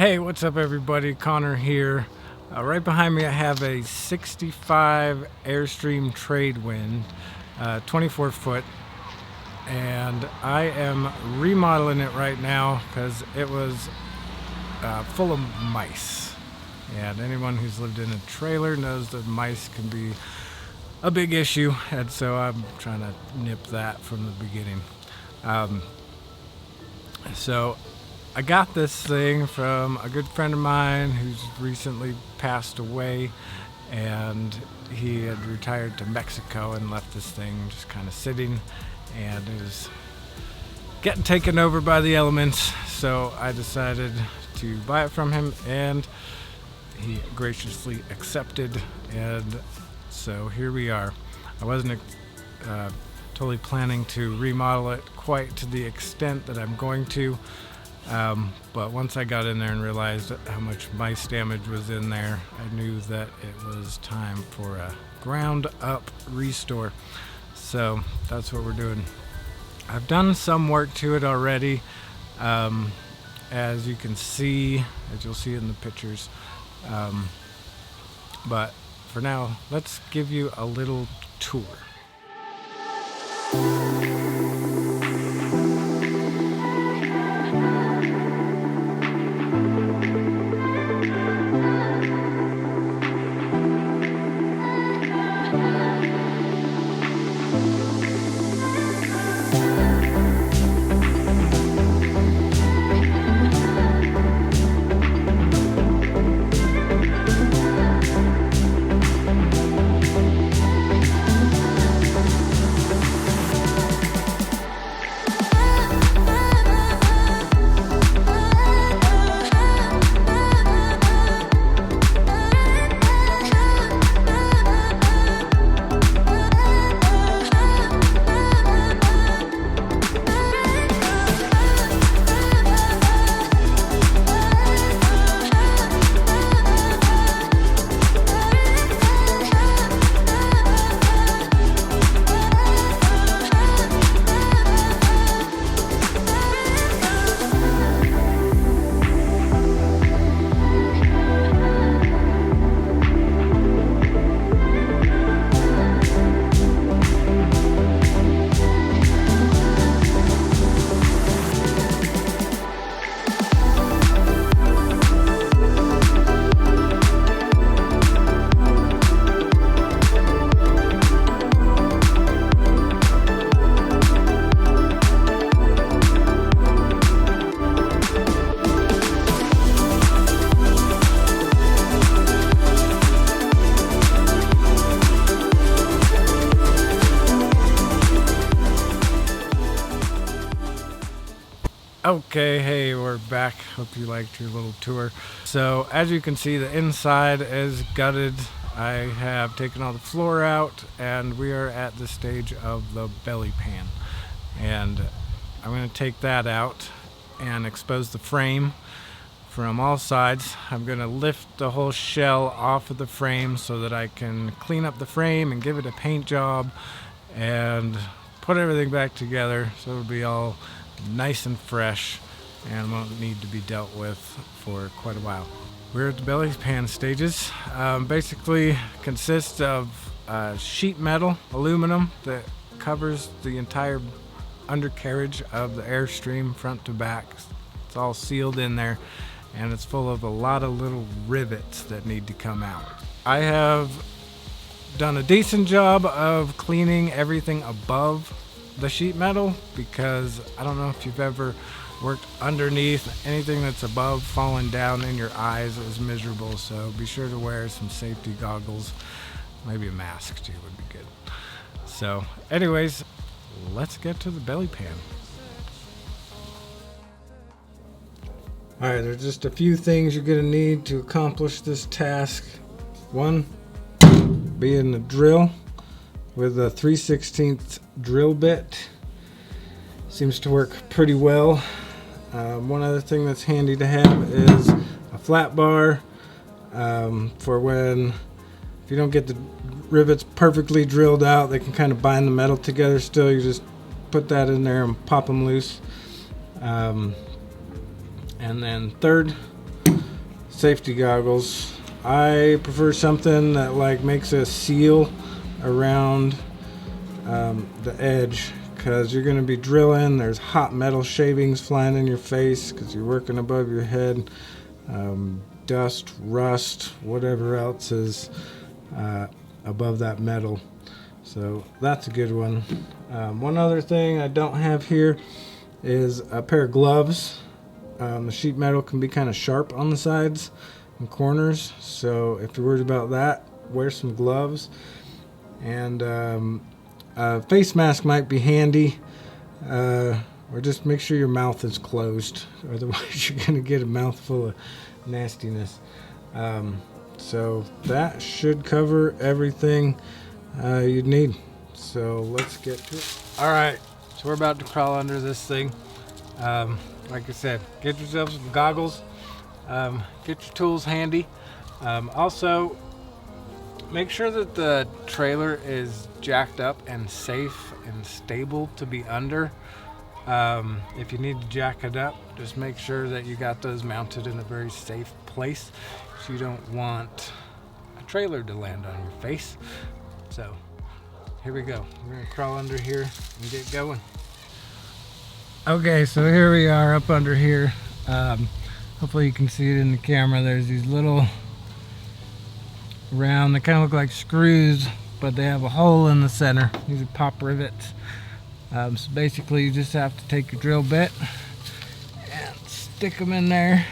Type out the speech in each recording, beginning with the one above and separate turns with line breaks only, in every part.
Hey, what's up everybody? Connor here. Right behind me I have a 65 Airstream trade wind, 24 foot, and I am remodeling it right now because it was full of mice. And anyone who's lived in a trailer knows that mice can be a big issue, and so I'm trying to nip that from the beginning. So I got this thing from a good friend of mine who's recently passed away, and he had retired to Mexico and left this thing just kind of sitting, and it was getting taken over by the elements. So I decided to buy it from him, and he graciously accepted, and so here we are. I wasn't totally planning to remodel it quite to the extent that I'm going to. But once I got in there and realized how much mice damage was in there, I knew that it was time for a ground up restore. So that's what we're doing. I've done some work to it already, as you can see, as you'll see in the pictures. But for now, let's give you a little tour. Okay, hey, we're back. Hope you liked your little tour. So as you can see, the inside is gutted. I have taken all the floor out, and we are at the stage of the belly pan. And I'm going to take that out and expose the frame from all sides. I'm going to lift the whole shell off of the frame so that I can clean up the frame and give it a paint job and put everything back together so it'll be all nice and fresh and won't need to be dealt with for quite a while. We're at the belly pan stages. Basically consists of sheet metal, aluminum, that covers the entire undercarriage of the Airstream front to back. It's all sealed in there, and it's full of a lot of little rivets that need to come out. I have done a decent job of cleaning everything above the sheet metal, because I don't know if you've ever worked underneath. Anything that's above falling down in your eyes is miserable, so be sure to wear some safety goggles. Maybe a mask too would be good. So anyways, let's get to the belly pan. Alright, there's just a few things you're going to need to accomplish this task. One being the drill with a 3/16 drill bit. Seems to work pretty well. One other thing that's handy to have is a flat bar for when, if you don't get the rivets perfectly drilled out, they can kind of bind the metal together still. You just put that in there and pop them loose. And then third, safety goggles. I prefer something that like makes a seal around the edge, because you're going to be drilling. There's hot metal shavings flying in your face because you're working above your head. Dust, rust, whatever else is above that metal. So that's a good one. One other thing I don't have here is a pair of gloves. The sheet metal can be kind of sharp on the sides and corners, so if you're worried about that, wear some gloves. And a face mask might be handy, or just make sure your mouth is closed, otherwise you're going to get a mouthful of nastiness. So that should cover everything you'd need. So let's get to it. Alright, so we're about to crawl under this thing. Like I said, get yourself some goggles, get your tools handy. Also, make sure that the trailer is jacked up and safe and stable to be under. If you need to jack it up, just make sure that you got those mounted in a very safe place, so you don't want a trailer to land on your face. So here we go. We're gonna crawl under here and get going. Okay, so here we are up under here. Hopefully you can see it in the camera. There's these little round, they kind of look like screws, but they have a hole in the center. These are pop rivets. So basically you just have to take your drill bit and stick them in there.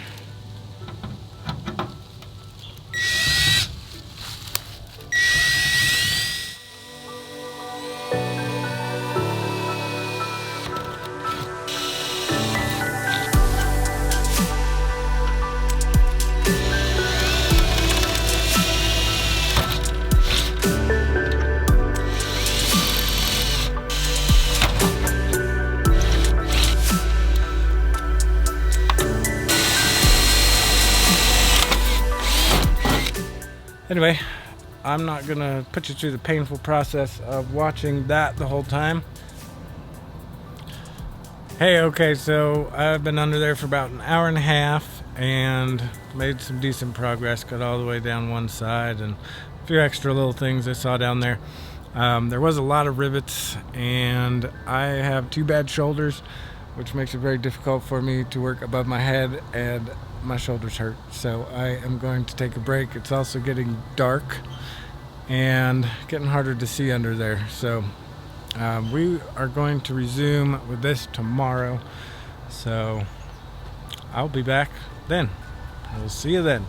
Anyway, I'm not gonna put you through the painful process of watching that the whole time. Hey, okay, so I've been under there for about an hour and a half and made some decent progress. Got all the way down one side and a few extra little things I saw down there. There was a lot of rivets, and I have two bad shoulders, which makes it very difficult for me to work above my head, and my shoulders hurt, so I am going to take a break. It's also getting dark and getting harder to see under there, so we are going to resume with this tomorrow, so I'll be back then. We'll see you then.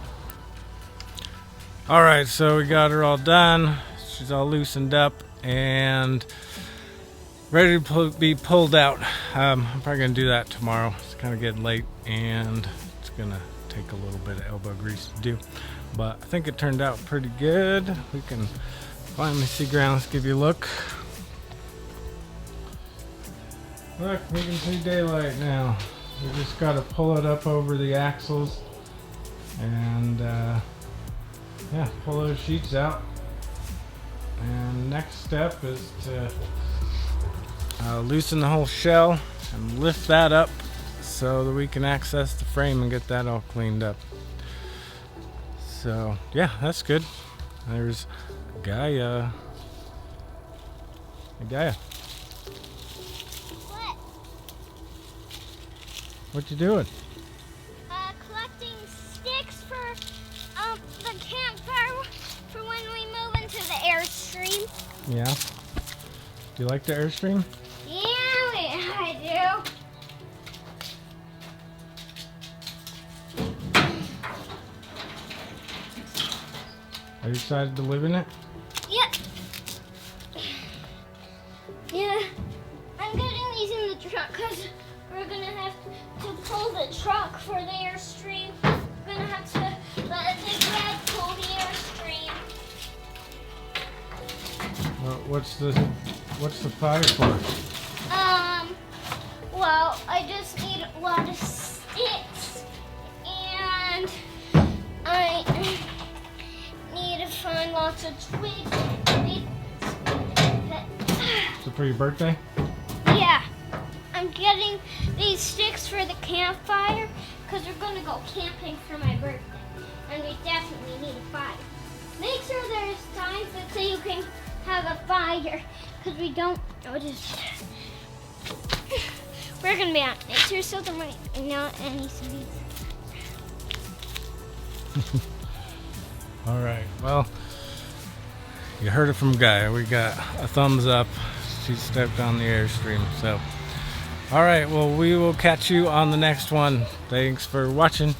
Alright, so we got her all done. She's all loosened up and ready to be pulled out. I'm probably going to do that tomorrow. It's kind of getting late and it's going to take a little bit of elbow grease to do. But I think it turned out pretty good. We can finally see ground. Let's give you a look. Look, we can see daylight now. We just got to pull it up over the axles and yeah, pull those sheets out. And next step is to loosen the whole shell and lift that up so that we can access the frame and get that all cleaned up. So yeah, that's good. There's Gaia. Hey, Gaia.
What?
What you doing?
Collecting sticks for the campfire for when we move into the Airstream.
Yeah. Do you like the Airstream?
Yeah, I do.
Are you excited to live in it?
Yep. Yeah, I'm getting these in the truck because we're gonna have to pull the truck for the Airstream. We're gonna have to let the dad pull the Airstream.
What's the fire for?
Well, I just need a lot of sticks, and I need to find lots of twigs.
Is it for your birthday?
Yeah, I'm getting these sticks for the campfire because we're going to go camping for my birthday. and we definitely need a fire. Make sure there's signs that say you can have a fire, because we don't notice. We're gonna be on nature something right now, any cities.
All right, well, you heard it from Guy. We got a thumbs up. She stepped on the Airstream. So, all right, well, we will catch you on the next one. Thanks for watching.